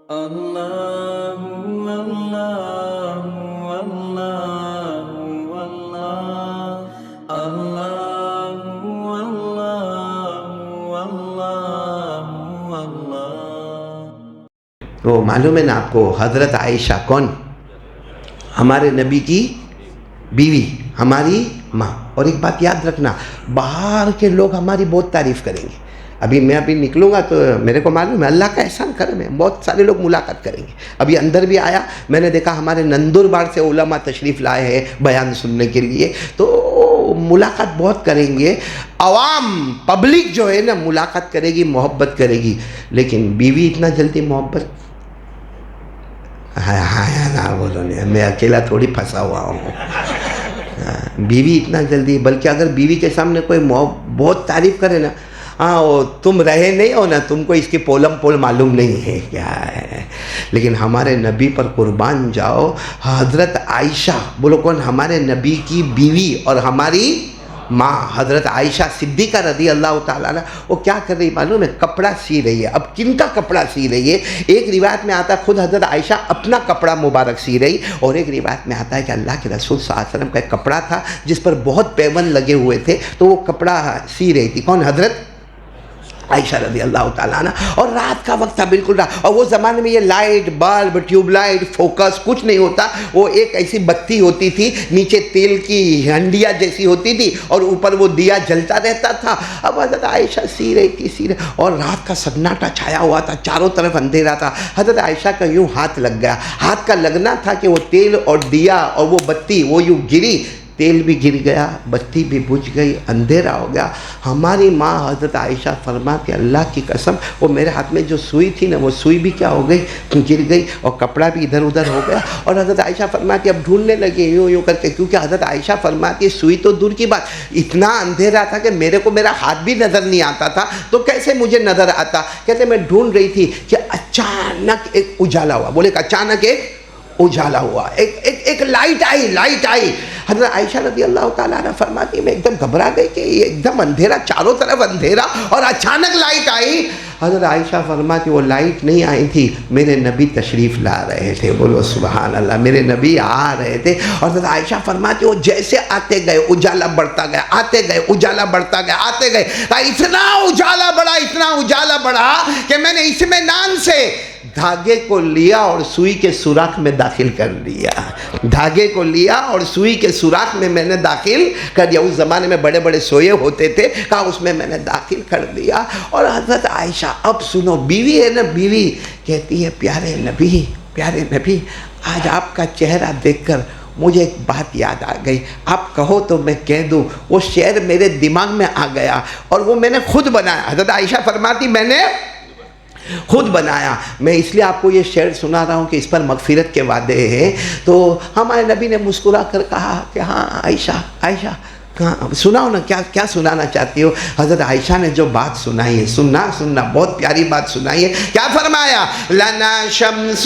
اللہ اللہ اللہ اللہ اللہ اللہ اللہ۔ وہ معلوم ہے نا آپ کو حضرت عائشہ کون؟ ہمارے نبی کی بیوی، ہماری ماں۔ اور ایک بات یاد رکھنا، باہر کے لوگ ہماری بہت تعریف کریں گے۔ میں ابھی نکلوں گا تو میرے کو معلوم ہے اللہ کا احسان کرم ہے، بہت سارے لوگ ملاقات کریں گے۔ ابھی اندر بھی آیا، میں نے دیکھا ہمارے نندربار سے علماء تشریف لائے ہیں بیان سننے کے لیے، تو ملاقات بہت کریں گے۔ عوام پبلک جو ہے نا ملاقات کرے گی، محبت کرے گی، لیکن بیوی اتنا جلدی محبت نہ بولو نہیں، میں اکیلا تھوڑی پھنسا ہوا ہوں۔ بیوی اتنا جلدی، بلکہ اگر بیوی کے سامنے کوئی بہت تعریف کرے نا، تم رہے نہیں ہو نا، تم کو اس کی پولم پول معلوم نہیں ہے کیا ہے۔ لیکن ہمارے نبی پر قربان جاؤ، حضرت عائشہ، بولو کون؟ ہمارے نبی کی بیوی اور ہماری ماں حضرت عائشہ صدیقہ رضی اللہ تعالیٰ عنہ، وہ کیا کر رہی معلوم ہے؟ کپڑا سی رہی ہے۔ اب کن کا کپڑا سی رہی ہے؟ ایک روایت میں آتا ہے خود حضرت عائشہ اپنا کپڑا مبارک سی رہی، اور ایک روایت میں آتا ہے کہ اللہ کے رسول صلی اللہ علیہ وسلم کا ایک کپڑا تھا جس پر بہت پیون لگے ہوئے تھے، تو وہ کپڑا سی رہی تھی۔ کون؟ حضرت عائشہ رضی اللہ تعالیٰ عنہ۔ اور رات کا وقت تھا، بالکل رات، اور وہ زمانے میں یہ light, bulb, tube light, focus کچھ نہیں ہوتا، وہ ایک ایسی بتی ہوتی تھی، نیچے تیل کی ہنڈیا جیسی ہوتی تھی اور اوپر وہ دیا جلتا رہتا تھا۔ اب حضرت عائشہ سی رہی تھی، اور رات کا سناٹا چھایا ہوا تھا، چاروں طرف اندھیرا تھا۔ حضرت عائشہ کا یوں ہاتھ لگ گیا، ہاتھ کا لگنا تھا کہ وہ تیل اور دیا اور وہ بتی وہ یوں گری، تیل بھی گر گیا، بتی بھی بجھ گئی، اندھیرا ہو گیا۔ ہماری ماں حضرت عائشہ فرماتی اللہ کی قسم، وہ میرے ہاتھ میں جو سوئی تھی نا، وہ سوئی بھی کیا ہو گئی؟ گر گئی، اور کپڑا بھی ادھر ادھر ہو گیا۔ اور حضرت عائشہ فرماتی اب ڈھونڈنے لگے یوں یوں کر کے، کیونکہ حضرت عائشہ فرماتی سوئی تو دور کی بات، اتنا اندھیرا تھا کہ میرے کو میرا ہاتھ بھی نظر نہیں آتا تھا، تو کیسے مجھے نظر آتا؟ کہتے میں ڈھونڈ رہی تھی کہ اچانک ایک اجالا ہوا، بولے کہ اچانک ایک اجالا ہوا، ایک لائٹ آئی۔ حضرت عائشہ رضی اللہ تعالیٰ عنہ فرماتی میں ایک دم گھبرا گئی کہ یہ ایک دم اندھیرا، چاروں طرف اندھیرا، اور اچانک لائٹ آئی۔ حضرت عائشہ فرماتی وہ لائٹ نہیں آئی تھی، میرے نبی تشریف لا رہے تھے، بولو سبحان اللہ، میرے نبی آ رہے تھے۔ اور حضرت عائشہ فرماتی وہ جیسے آتے گئے اجالا بڑھتا گیا، آتے گئے اجالا بڑھتا گیا، آتے گئے، اتنا اجالا بڑھا کہ میں نے اطمینان سے دھاگے کو لیا اور سوئی کے سوراخ میں داخل کر دیا، دھاگے کو لیا اور سوئی کے سوراخ میں نے داخل کر دیا۔ اس زمانے میں بڑے بڑے سوئے ہوتے تھے، کہا اس میں نے داخل کر دیا۔ اور حضرت عائشہ، اب سنو، بیوی ہے نا، بیوی کہتی ہے پیارے نبی، آج آپ کا چہرہ دیکھ کر مجھے ایک بات یاد آ گئی، آپ کہو تو میں کہہ دوں۔ وہ شعر میرے دماغ میں آ گیا اور وہ میں نے خود بنایا۔ حضرت عائشہ فرماتی میں نے خود بنایا۔ میں اس لیے آپ کو یہ شعر سنا رہا ہوں کہ اس پر مغفرت کے وعدے ہیں۔ تو ہمارے نبی نے مسکرا کر کہا کہ ہاں عائشہ سناؤ نا، کیا سنانا چاہتی ہو؟ حضرت عائشہ نے جو بات سنائی ہے، سننا بہت پیاری بات سنائی ہے۔ کیا فرمایا؟ لنا شمس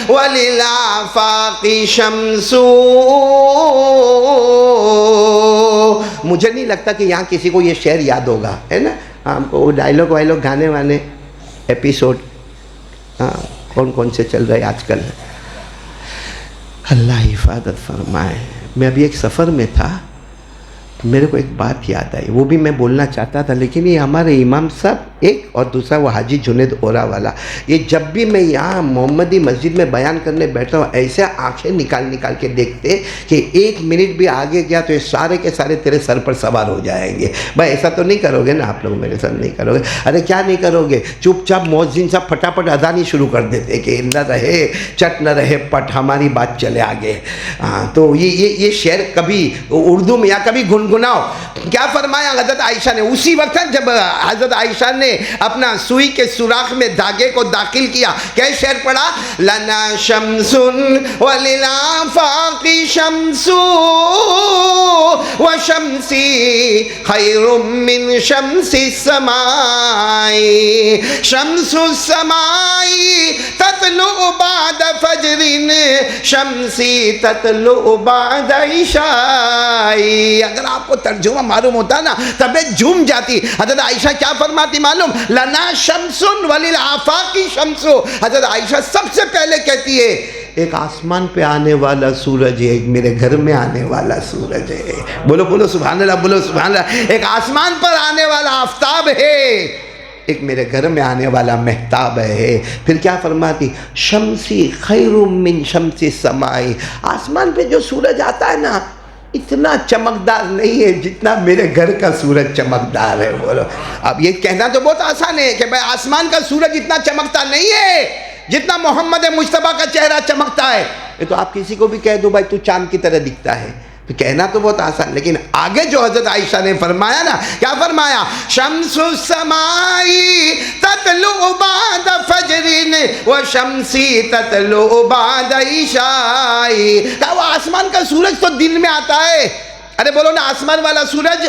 وللآفاق شمس۔ مجھے نہیں لگتا کہ یہاں کسی کو یہ شعر یاد ہوگا، ہے نا؟ ہم کو ڈائلوگ وائلوگ گانے وانے ایپیسوڈ کون سے چل رہے آج کل؟ اللہ حفاظت فرمائے۔ میں ابھی ایک سفر میں تھا، میرے کو ایک بات یاد آئی، وہ بھی میں بولنا چاہتا تھا، لیکن یہ ہمارے امام صاحب ایک، اور دوسرا وہ حاجی جنید اورا والا، یہ جب بھی میں یہاں محمدی مسجد میں بیان کرنے بیٹھا ہوں، ایسے آنکھیں نکال کے دیکھتے کہ ایک منٹ بھی آگے گیا تو یہ سارے کے سارے تیرے سر پر سوار ہو جائیں گے۔ بھائی ایسا تو نہیں کرو گے نا آپ لوگ، میرے ساتھ نہیں کرو گے؟ ارے کیا نہیں کرو گے؟ چپ چاپ مؤذن صاحب پھٹافٹ اذان ہی شروع کر دیتے کہ نہ رہے چٹ نہ رہے پٹ، ہماری بات چلے آگے۔ تو یہ شعر کبھی اردو میں یا کبھی گنگناؤ۔ کیا فرمایا حضرت عائشہ نے اسی وقت جب حضرت عائشہ نے اپنا سوئی کے سوراخ میں دھاگے کو داخل کیا، کیا شعر پڑھا؟ لنا شمس وللآفاق شمس وشمسی خیر من شمس السماء، شمس السماء تطلع بعد فجر شمسی تطلع بعد عشائی. اگر آپ کو ترجمہ معلوم ہوتا نا طبیعت جھوم جاتی. حضرت عائشہ کیا فرماتی معلوم؟ لنا شمس وللآفاق شمس. حضرت عائشہ سب سے پہلے کہتی ہے ایک آسمان پہ آنے والا سورج ہے، ایک میرے گھر میں آنے والا سورج ہے. بولو بولو سبحان اللہ، بولو سبحان اللہ. ایک آسمان پر آنے والا آفتاب ہے، ایک میرے گھر میں آنے والا مہتاب ہے. پھر کیا فرماتی؟ شمسی خیر من شمس السماء. آسمان پہ جو سورج آتا ہے نا اتنا چمکدار نہیں ہے جتنا میرے گھر کا سورج چمکدار ہے. بولو اب یہ کہنا تو بہت آسان ہے کہ بھائی آسمان کا سورج اتنا چمکتا نہیں ہے جتنا محمد مصطفیٰ کا چہرہ چمکتا ہے. یہ تو آپ کسی کو بھی کہہ دو بھائی تو چاند کی طرح دکھتا ہے، تو کہنا تو بہت آسان، لیکن آگے جو حضرت عائشہ نے فرمایا نا، کیا فرمایا؟ شمس السماء تطلع بعد فجر وشمسی تطلع بعد عشاء. کہا وہ آسمان کا سورج تو دن میں آتا ہے. ارے بولو نا، آسمان والا سورج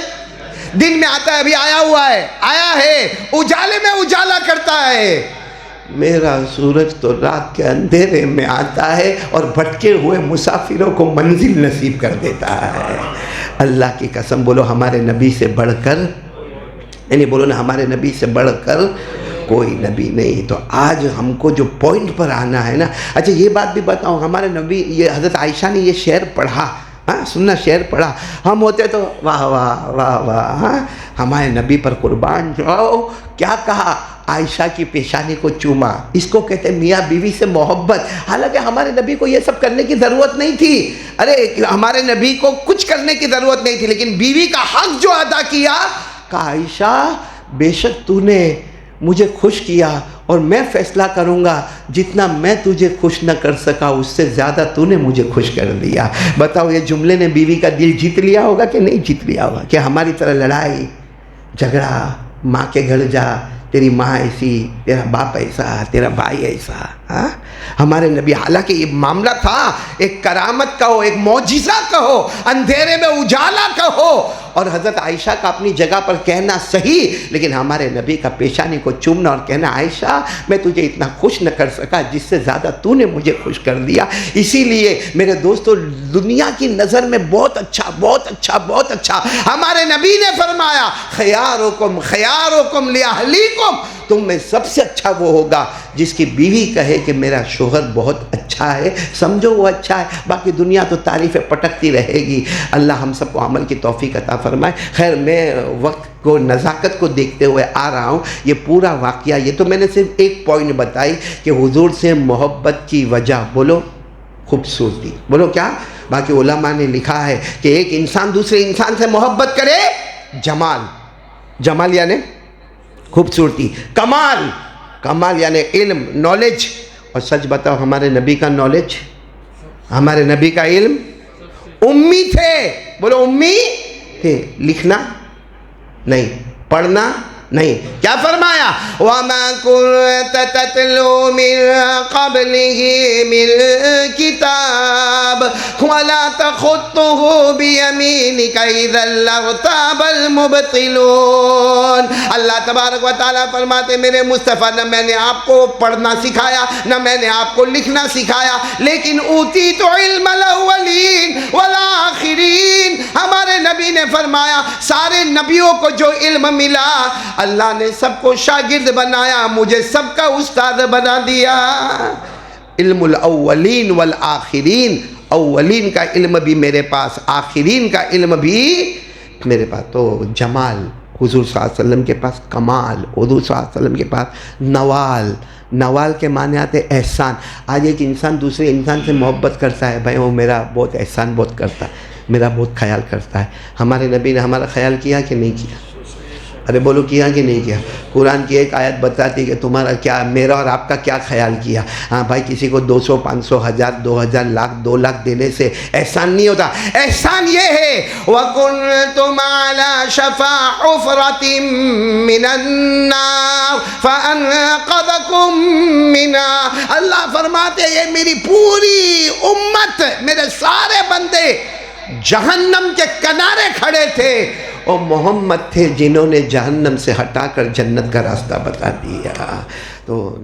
دن میں آتا ہے، ابھی آیا ہوا ہے، آیا ہے، اجالے میں اجالا کرتا ہے. میرا سورج تو رات کے اندھیرے میں آتا ہے اور بھٹکے ہوئے مسافروں کو منزل نصیب کر دیتا ہے. اللہ کی قسم بولو ہمارے نبی سے بڑھ کر، یعنی بولو نا ہمارے نبی سے بڑھ کر کوئی نبی نہیں. تو آج ہم کو جو پوائنٹ پر آنا ہے نا، اچھا یہ بات بھی بتاؤں، ہمارے نبی، یہ حضرت عائشہ نے یہ شعر پڑھا، ہاں سننا، شعر پڑھا، ہم ہوتے تو واہ واہ واہ واہ، ہاں ہمارے نبی پر قربان جاؤ. کیا کہا؟ عائشہ کی پیشانی کو چوما. اس کو کہتے ہیں میاں بیوی سے محبت. حالانکہ ہمارے نبی کو یہ سب کرنے کی ضرورت نہیں تھی. ارے ہمارے نبی کو کچھ کرنے کی ضرورت نہیں تھی، لیکن بیوی کا حق جو ادا کیا، کہا عائشہ بے شک تو نے مجھے خوش کیا اور میں فیصلہ کروں گا جتنا میں تجھے خوش نہ کر سکا اس سے زیادہ تو نے مجھے خوش کر دیا. بتاؤ یہ جملے نے بیوی کا دل جیت لیا ہوگا کہ نہیں جیت لیا ہوگا؟ کہ ہماری طرح لڑائی جھگڑا، ماں کے گھر جا، تیری ماں ایسی، تیرا باپ ایسا، تیرا بھائی ایسا. ہاں ہمارے نبی، حالانکہ یہ معاملہ تھا ایک کرامت کا ہو، ایک معجزہ کا ہو، اندھیرے میں اجالا کا ہو، اور حضرت عائشہ کا اپنی جگہ پر کہنا صحیح، لیکن ہمارے نبی کا پیشانی کو چومنا اور کہنا عائشہ میں تجھے اتنا خوش نہ کر سکا جس سے زیادہ تو نے مجھے خوش کر دیا. اسی لیے میرے دوستو، دنیا کی نظر میں بہت اچھا بہت اچھا بہت اچھا ہمارے نبی نے فرمایا خیارکم خیارکم لاہلیکم. تم میں سب سے اچھا وہ ہوگا جس کی بیوی کہے کہ میرا شوہر بہت اچھا ہے، سمجھو وہ اچھا ہے، باقی دنیا تو تعریفیں پٹکتی رہے گی. اللہ ہم سب کو عمل کی توفیق عطا فرمائے. خیر میں وقت کو، نزاکت کو دیکھتے ہوئے آ رہا ہوں. یہ پورا واقعہ، یہ تو میں نے صرف ایک پوائنٹ بتائی کہ حضور سے محبت کی وجہ، بولو خوبصورتی، بولو کیا. باقی علماء نے لکھا ہے کہ ایک انسان دوسرے انسان سے محبت کرے، جمال، جمال یعنی خوبصورتی، کمال، کمال یعنی علم، نالج. اور سچ بتاؤ ہمارے نبی کا نالج، ہمارے نبی کا علم، امی تھے، بولو امی تھے. لکھنا نہیں، پڑھنا نہیں. کیا فرمایا؟ وَمَا كُنْتَ تَتْلُو مِنْ قَبْلِهِ مِنْ كِتَابٍ وَلَا تَخُطُّهُ بِيَمِينِكَ إِذًا لَارْتَابَ الْمُبْطِلُونَ. اللہ تبارک و تعالیٰ فرماتے میرے مصطفیٰ، نہ میں نے آپ کو پڑھنا سکھایا، نہ میں نے آپ کو لکھنا سکھایا، لیکن اوتیت علم الاولین والآخرین. ہمارے نبی نے فرمایا سارے نبیوں کو جو علم ملا اللہ نے سب کو شاگرد بنایا، مجھے سب کا استاد بنا دیا. علم الاولین والآخرین، اولین کا علم بھی میرے پاس، آخرین کا علم بھی میرے پاس. تو جمال حضور صلی اللہ علیہ وسلم کے پاس، کمال حضور صلی اللہ علیہ وسلم کے پاس، نوال، نوال کے معنی آتے احسان. آج ایک انسان دوسرے انسان سے محبت کرتا ہے، بھائی وہ میرا بہت احسان بہت کرتا ہے، میرا بہت خیال کرتا ہے. ہمارے نبی نے ہمارا خیال کیا کہ نہیں کیا؟ ارے بولو کیا کہ نہیں کیا؟ قرآن کی ایک آیت بتاتی کہ تمہارا کیا، میرا اور آپ کا کیا خیال کیا. ہاں بھائی کسی کو 200 500 1000 2000 لاکھ 2 لاکھ دینے سے احسان نہیں ہوتا. احسان یہ ہے وَكُنْتُمْ عَلَى شَفَا حُفْرَةٍ مِّنَ النَّارِ فَأَنْقَذَكُم مِّنْهَا. اللہ فرماتے یہ میری پوری امت، میرے سارے بندے جہنم کے کنارے کھڑے تھے، اور محمد تھے جنہوں نے جہنم سے ہٹا کر جنت کا راستہ بتا دیا. تو